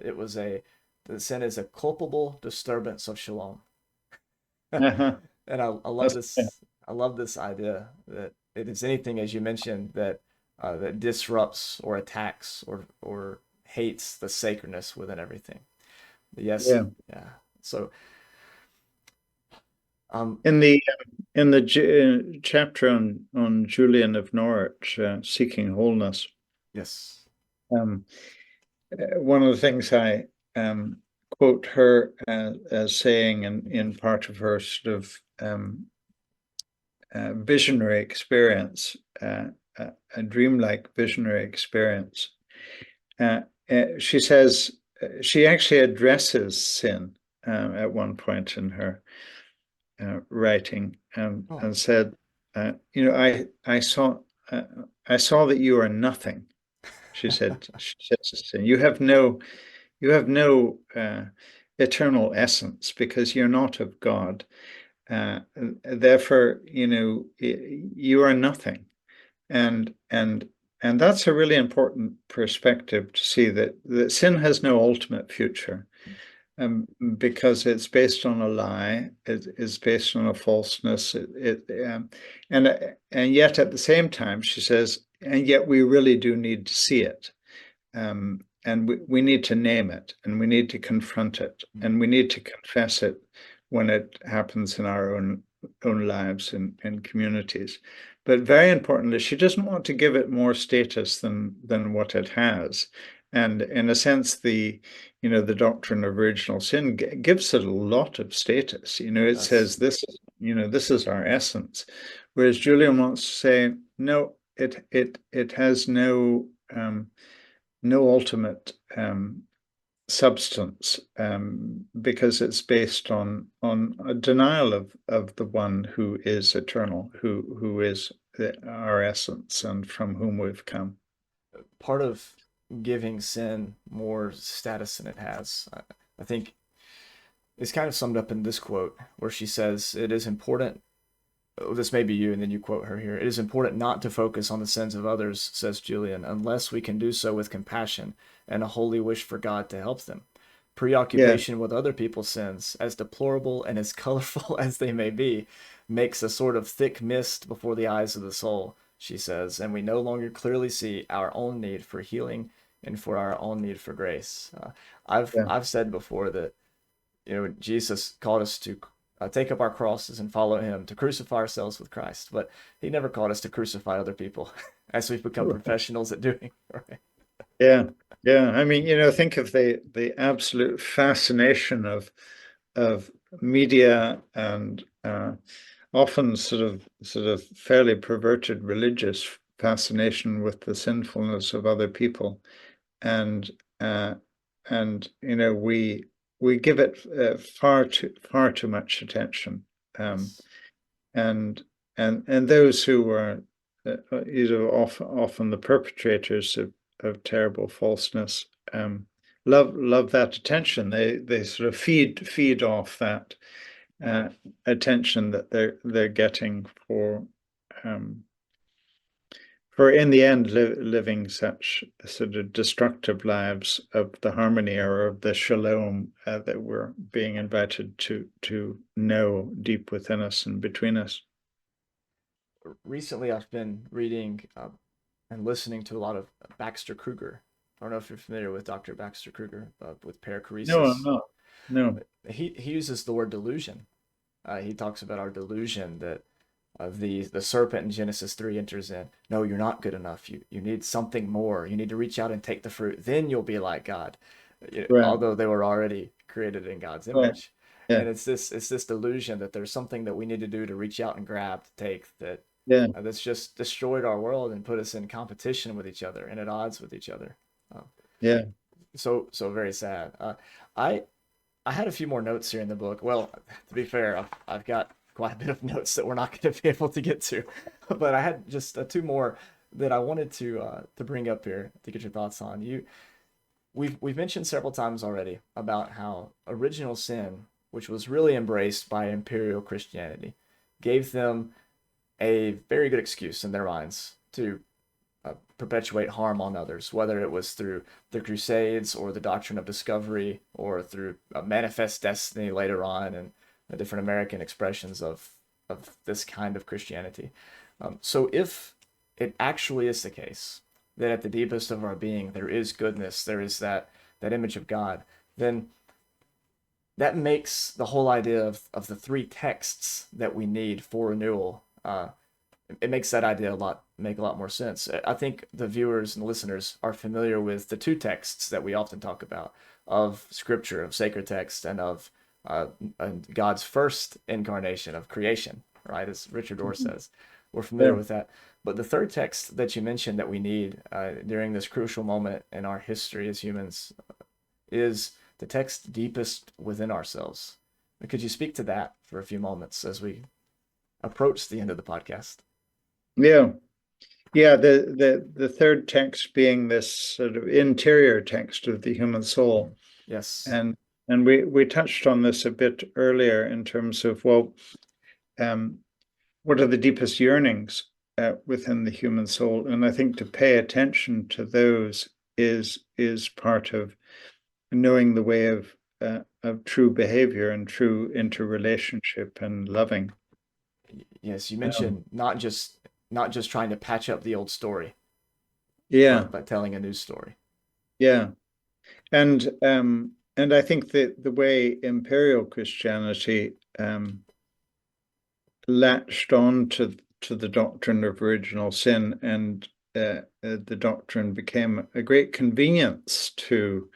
the sin is a culpable disturbance of shalom. Uh-huh. And I love That's yeah, this. I love this idea that it is anything, as you mentioned, that disrupts or attacks or hates the sacredness within everything. Yes, yeah. yeah. So, um, In the chapter on Julian of Norwich, seeking wholeness, yes, um, one of the things I quote her as saying in part of her sort of visionary experience, a dreamlike visionary experience. Uh, she says she actually addresses sin at one point in her. writing, Oh, and said, uh, I saw that you are nothing. She said, you have no eternal essence because you're not of God. Therefore, you are nothing, and and and that's a really important perspective to see that sin has no ultimate future, because it's based on a lie, it is based on a falseness, and yet at the same time, she says, and yet we really do need to see it, and we need to name it, and we need to confront it, and we need to confess it when it happens in our own lives and communities. But very importantly, she doesn't want to give it more status than what it has. And in a sense, the doctrine of original sin gives it a lot of status. It yes. says this is our essence. Whereas Julian wants to say, no, it has no ultimate substance, because it's based on a denial of the one who is eternal, who is our essence and from whom we've come. Part of giving sin more status than it has, I think, is kind of summed up in this quote where she says, "It is important." Oh, this may be you, and then you quote her here. "It is important not to focus on the sins of others," says Julian, "unless we can do so with compassion and a holy wish for God to help them. Yeah, Preoccupation with other people's sins, as deplorable and as colorful as they may be, makes a sort of thick mist before the eyes of the soul," she says, "and we no longer clearly see our own need for healing and for our own need for grace." yeah, I've said before that Jesus called us to take up our crosses and follow him, to crucify ourselves with Christ, but he never called us to crucify other people as we've become professionals at doing. Right? yeah, yeah. I mean, think of the absolute fascination of media and often sort of fairly perverted religious fascination with the sinfulness of other people, and uh, we give it far too much attention, Yes. and and those who are often the perpetrators of terrible falseness, love that attention. They sort of feed off that uh, attention that they're getting um, for in the end living such sort of destructive lives of the harmony or of the shalom that we're being invited to know deep within us and between us. Recently, I've been reading and listening to a lot of Baxter Kruger. I don't know if you're familiar with Dr. Baxter Kruger with No, I'm perichoresis. not. No. But he uses the word delusion. He talks about our delusion that the serpent in Genesis 3 enters in. No, you're not good enough. You need something more. You need to reach out and take the fruit. Then you'll be like God. Right. Although they were already created in God's Right. image. Yeah. And it's this delusion that there's something that we need to do to reach out and grab to take Yeah. that's just destroyed our world and put us in competition with each other and at odds with each other. Uh, Yeah. so very sad. I I had a few more notes here in the book. Well, to be fair, I've got quite a bit of notes that we're not going to be able to get to, but I had just two more that I wanted to bring up here to get your thoughts on. We've mentioned several times already about how original sin, which was really embraced by imperial Christianity, gave them a very good excuse in their minds to perpetuate harm on others, whether it was through the Crusades or the doctrine of discovery or through a manifest destiny later on and the different American expressions of this kind of Christianity. So if it actually is the case that at the deepest of our being there is goodness, there is that image of God, then that makes the whole idea of the three texts that we need for renewal it makes that idea make a lot more sense. I think the viewers and listeners are familiar with the two texts that we often talk about of scripture, of sacred text, and of uh, God's first incarnation of creation, right? As Richard Orr Mhm. says, we're familiar Yeah. with that. But the third text that you mentioned that we need during this crucial moment in our history as humans is the text deepest within ourselves. Could you speak to that for a few moments as we approach the end of the podcast? Yeah. Yeah, the third text being this sort of interior text of the human soul. Yes. And we touched on this a bit earlier in terms of, well, um, what are the deepest yearnings within the human soul? And I think to pay attention to those is part of knowing the way of true behavior and true interrelationship and loving. Yes, you Um, mentioned not just trying to patch up the old story, yeah, but telling a new story. yeah. And I think that the way imperial Christianity latched on to the doctrine of original sin, and the doctrine became a great convenience to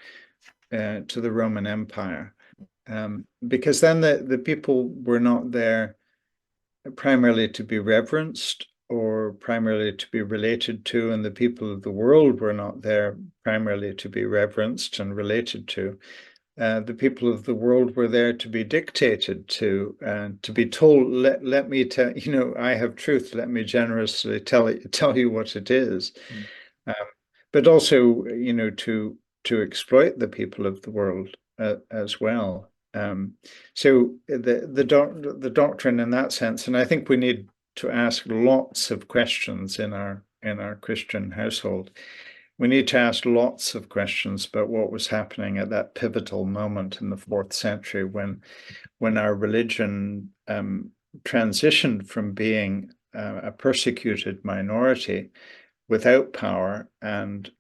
the Roman Empire, because then the people were not there primarily to be reverenced or primarily to be related to, and the people of the world were not there primarily to be reverenced and related to. The people of the world were there to be dictated to be told, let me tell, I have truth, let me generously tell you what it is. Mm. Um, but also, to exploit the people of the world as well. So the doctrine in that sense, and I think we need to ask lots of questions in our Christian household. We need to ask lots of questions about what was happening at that pivotal moment in the fourth century when our religion transitioned from being a persecuted minority without power and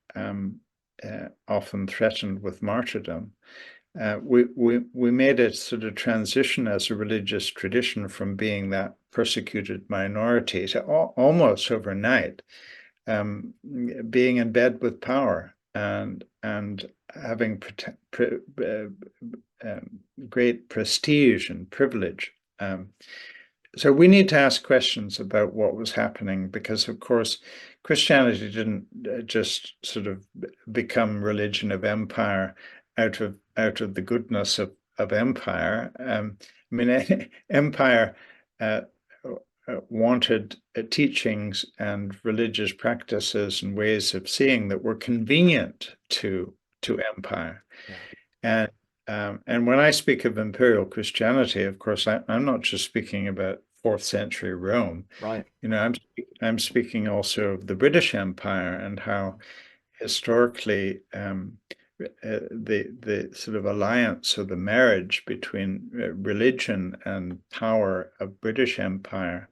often threatened with martyrdom. We made a sort of transition as a religious tradition from being that persecuted minority to almost overnight being in bed with power and having great prestige and privilege. So we need to ask questions about what was happening because, of course, Christianity didn't just sort of become religion of empire out of the goodness of empire. I mean, empire uh, wanted teachings and religious practices and ways of seeing that were convenient to empire. Yeah. And when I speak of imperial Christianity, of course, I'm not just speaking about fourth century Rome. Right. I'm speaking also of the British Empire and how historically the sort of alliance or the marriage between religion and power of British Empire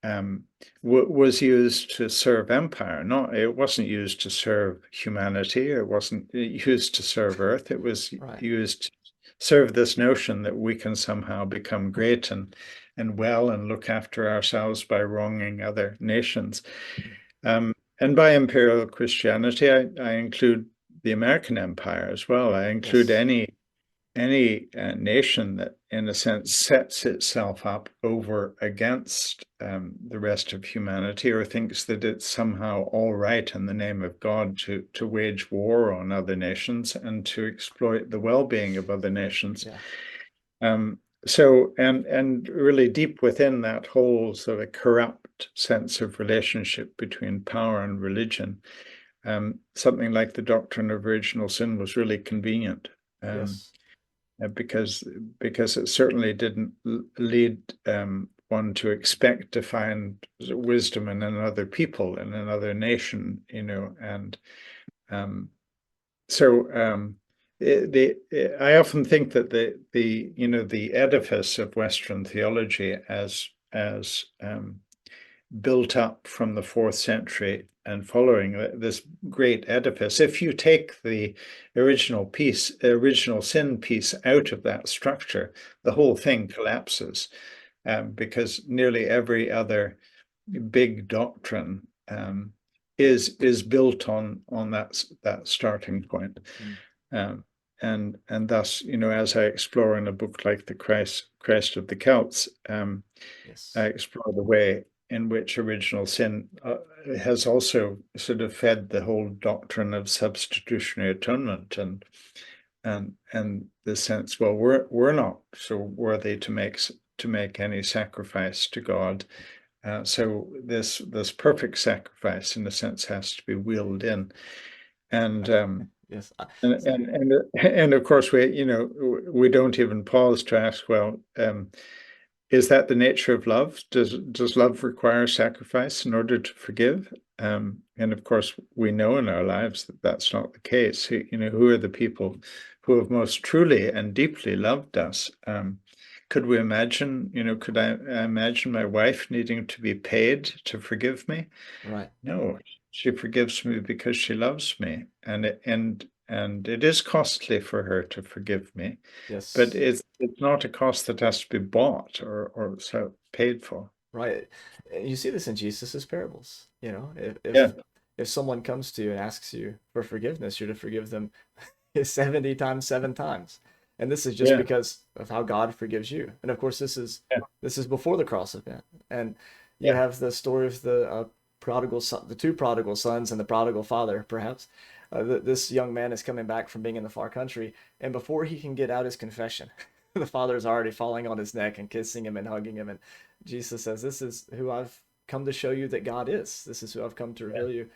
um, was used to serve empire. Not, it wasn't used to serve humanity. It wasn't used to serve Earth. It was Right. used to serve this notion that we can somehow become great and well and look after ourselves by wronging other nations. Mm. And by imperial Christianity, I include the American Empire as well. I include Yes. any nation that, in a sense, sets itself up over against the rest of humanity or thinks that it's somehow all right in the name of God to wage war on other nations and to exploit the well-being of other nations. Yeah. Um, so, and really deep within that whole sort of corrupt sense of relationship between power and religion, something like the doctrine of original sin was really convenient. Um, Yes. because it certainly didn't lead one to expect to find wisdom in another people in another nation, and um, so I often think that the edifice of Western theology as built up from the fourth century and following this great edifice. If you take the original sin piece out of that structure, the whole thing collapses because nearly every other big doctrine is built on that starting point. Mm. Um, and thus, as I explore in a book like the Christ of the Celts, I Yes. explore the way in which original sin has also sort of fed the whole doctrine of substitutionary atonement and the sense, well, we're not so worthy to make any sacrifice to God. So this perfect sacrifice, in a sense, has to be wheeled in, and Yes. and of course we don't even pause to ask, well, is that the nature of love? Does love require sacrifice in order to forgive? And of course, we know in our lives that that's not the case. Who are the people who have most truly and deeply loved us? Could we imagine, could I imagine my wife needing to be paid to forgive me? Right. No, she forgives me because she loves me, and it is costly for her to forgive me, but Yes. it's not a cost that has to be bought or so paid for. Right. You see this in Jesus's parables. If Yeah, if someone comes to you and asks you for forgiveness, you're to forgive them 70 times, 7 times. And this is just yeah, because of how God forgives you. And of course, yeah, this is before the cross event. And you yeah, have the story of the prodigal son, the two prodigal sons and the prodigal father, perhaps. This young man is coming back from being in the far country, and before he can get out his confession, the father is already falling on his neck and kissing him and hugging him. And Jesus says, "This is who I've come to show you that God is. This is who I've come to yeah, reveal you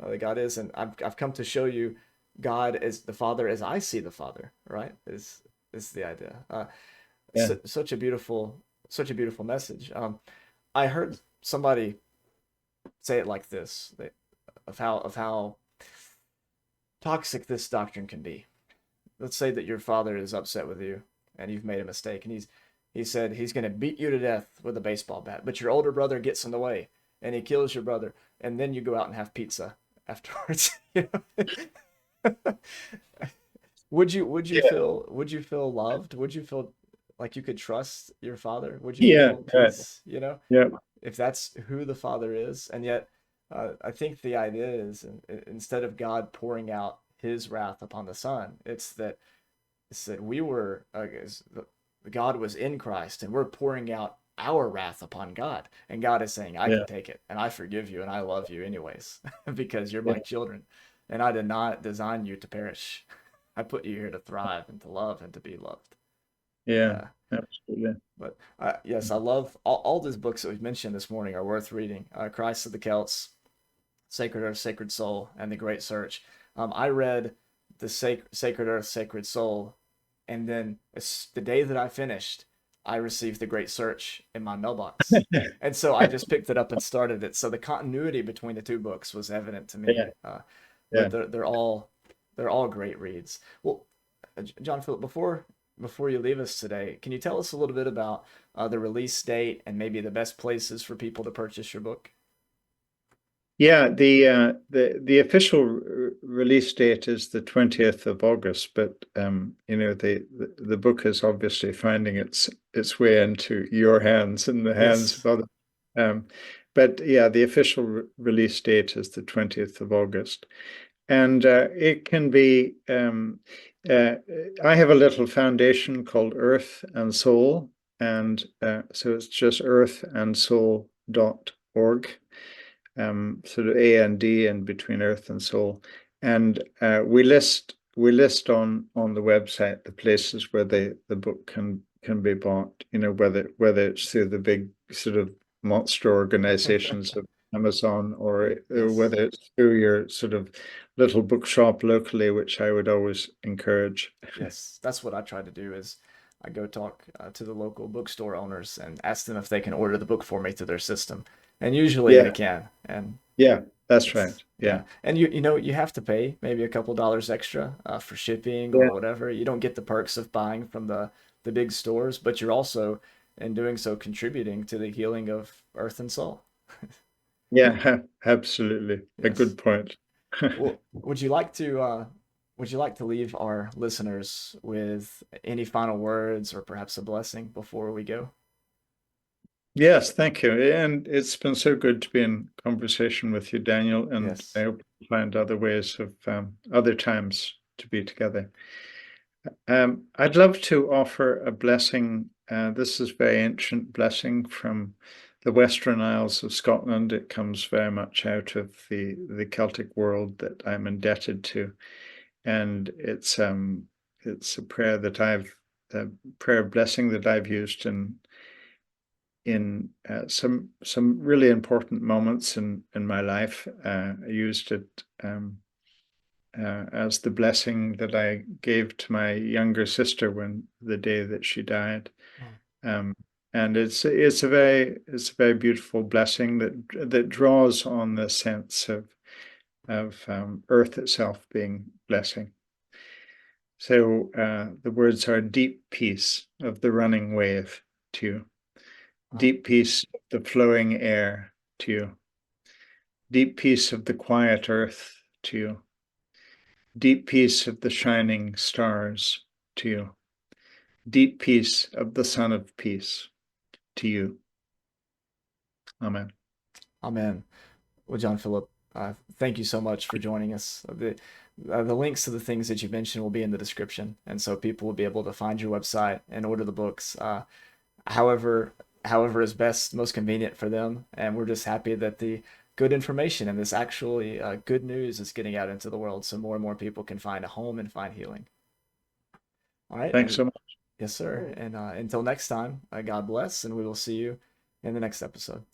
that God is, and I've come to show you God as the Father as I see the Father." Right? Is the idea? yeah. Such a beautiful message. I heard somebody say it like this: of how toxic this doctrine can be. Let's say that your father is upset with you and you've made a mistake, and he said he's going to beat you to death with a baseball bat, but your older brother gets in the way and he kills your brother, and then you go out and have pizza afterwards. Yeah, Would you feel loved? Would you feel like you could trust your father? Would you yeah, feel right. peace? Yeah, If that's who the father is. And yet, I think the idea is, instead of God pouring out His wrath upon the Son, it's that we were God was in Christ, and we're pouring out our wrath upon God, and God is saying, "I yeah, can take it, and I forgive you, and I love you anyways, because you're yeah, my children, and I did not design you to perish. I put you here to thrive and to love and to be loved." yeah, Yeah. absolutely. But yes, I love all these books that we've mentioned this morning are worth reading. Christ of the Celts, Sacred Earth, Sacred Soul, and The Great Search. I read the Sacred Earth, Sacred Soul, and then the day that I finished, I received The Great Search in my mailbox. And so I just picked it up and started it. So the continuity between the two books was evident to me. Yeah, But yeah. they're all great reads. Well, John Philip, before you leave us today, can you tell us a little bit about the release date and maybe the best places for people to purchase your book? Yeah, the official release date is the 20th of August, but the book is obviously finding its way into your hands and the hands of Yes. other. Um, but yeah, the official release date is the 20th of August, and it can be. Uh, I have a little foundation called Earth and Soul, and so it's just earthandsoul.org, sort of A and D in between Earth and Soul, and we list on the website the places where the book can be bought. Whether it's through the big sort of monster organizations of Amazon, or Yes. whether it's through your sort of little bookshop locally, which I would always encourage. Yes, that's what I try to do is I go talk to the local bookstore owners and ask them if they can order the book for me through their system. And usually they Yeah, can. And yeah, that's right. it's Yeah, yeah. And you have to pay maybe a couple dollars extra for shipping yeah, or whatever. You don't get the perks of buying from the big stores, but you're also in doing so contributing to the healing of earth and soul. yeah, absolutely. A Yes. good point. Well, would you like to leave our listeners with any final words or perhaps a blessing before we go? Yes, thank you. And it's been so good to be in conversation with you, Daniel. And I Yes. hope we find other ways of other times to be together. I'd love to offer a blessing. This is very ancient blessing from the Western Isles of Scotland. It comes very much out of the Celtic world that I'm indebted to, and it's a prayer that the prayer blessing that I've used in some really important moments in my life. I used it as the blessing that I gave to my younger sister when the day that she died. Oh, Um, and it's a very beautiful blessing that draws on the sense of earth itself being blessing. So the words are deep peace of the running wave to you, oh, deep peace of the flowing air to you, deep peace of the quiet earth to you, deep peace of the shining stars to you, deep peace of the Son of Peace to you. Amen. amen. Well, John Philip, thank you so much for joining us. The links to the things that you mentioned will be in the description, and so people will be able to find your website and order the books, however however is best, most convenient for them. And we're just happy that the good information and this actually good news is getting out into the world, so more and more people can find a home and find healing. All right, Thanks so much. yes, sir. And until next time, God bless, and we will see you in the next episode.